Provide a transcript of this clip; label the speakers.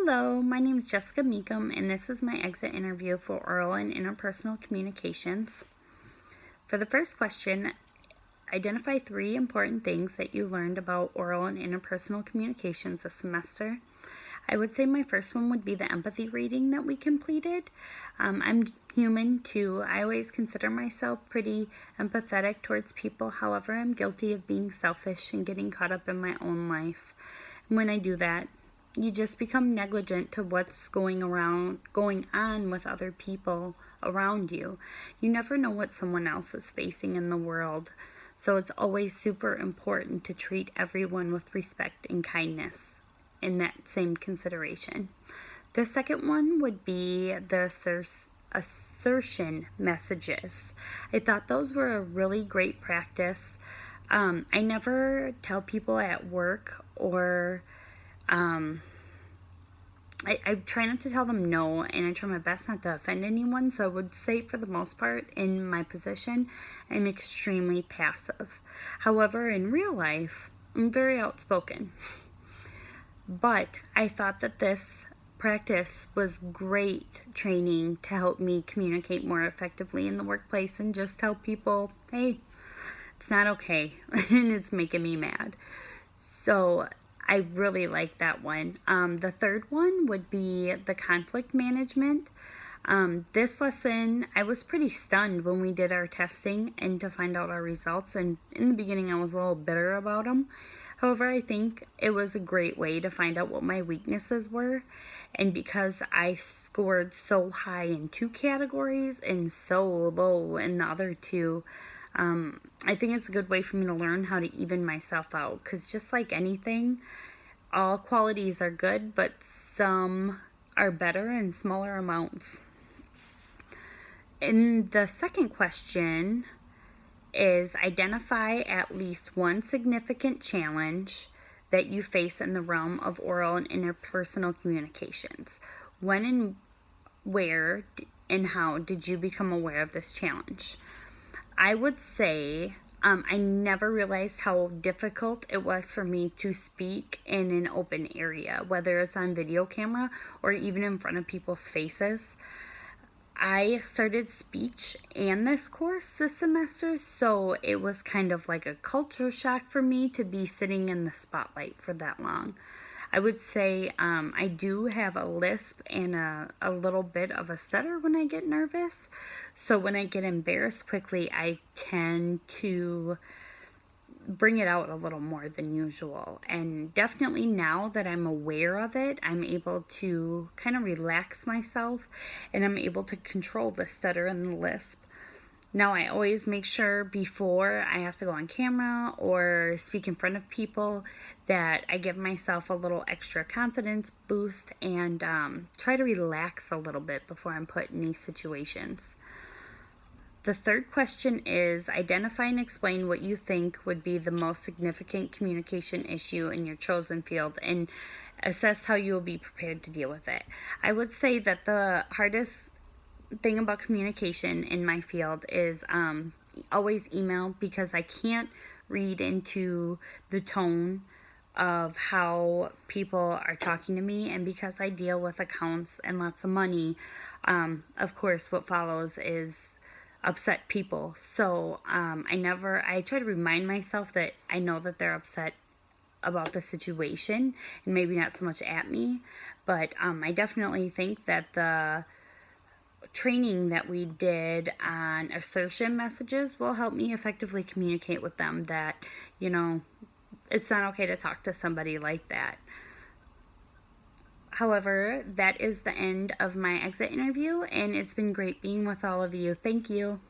Speaker 1: Hello, my name is Jessica Meekum, and this is my exit interview for oral and interpersonal communications. For the first question, identify 3 important things that you learned about oral and interpersonal communications this semester. I would say my first one would be the empathy reading that we completed. I'm human too. I always consider myself pretty empathetic towards people. However, I'm guilty of being selfish and getting caught up in my own life. And when I do that, you just become negligent to what's going on with other people around you. You never know what someone else is facing in the world. So it's always super important to treat everyone with respect and kindness in that same consideration. The second one would be the assertion messages. I thought those were a really great practice. I never tell people at work or I try not to tell them no, and I try my best not to offend anyone, so I would say for the most part in my position, I'm extremely passive. However, in real life, I'm very outspoken. But I thought that this practice was great training to help me communicate more effectively in the workplace and just tell people, hey, it's not okay, and it's making me mad. So I really like that one. The third one would be the conflict management. This lesson, I was pretty stunned when we did our testing and to find out our results. And in the beginning, I was a little bitter about them. However, I think it was a great way to find out what my weaknesses were. And because I scored so high in 2 categories and so low in the other 2, I think it's a good way for me to learn how to even myself out, because just like anything, all qualities are good, but some are better in smaller amounts. And the second question is identify at least one significant challenge that you face in the realm of oral and interpersonal communications. When and where and how did you become aware of this challenge? I would say I never realized how difficult it was for me to speak in an open area, whether it's on video camera or even in front of people's faces. I started speech and this course this semester, so it was kind of like a culture shock for me to be sitting in the spotlight for that long. I would say I do have a lisp and a little bit of a stutter when I get nervous. So when I get embarrassed quickly, I tend to bring it out a little more than usual. And definitely now that I'm aware of it, I'm able to kind of relax myself and I'm able to control the stutter and the lisp. Now, I always make sure before I have to go on camera or speak in front of people that I give myself a little extra confidence boost and try to relax a little bit before I'm put in these situations. The third question is identify and explain what you think would be the most significant communication issue in your chosen field and assess how you will be prepared to deal with it. I would say that the hardest thing about communication in my field is always email, because I can't read into the tone of how people are talking to me, and because I deal with accounts and lots of money, of course what follows is upset people. So I try to remind myself that I know that they're upset about the situation and maybe not so much at me, but I definitely think that the training that we did on assertion messages will help me effectively communicate with them that, it's not okay to talk to somebody like that. However, that is the end of my exit interview, and it's been great being with all of you. Thank you.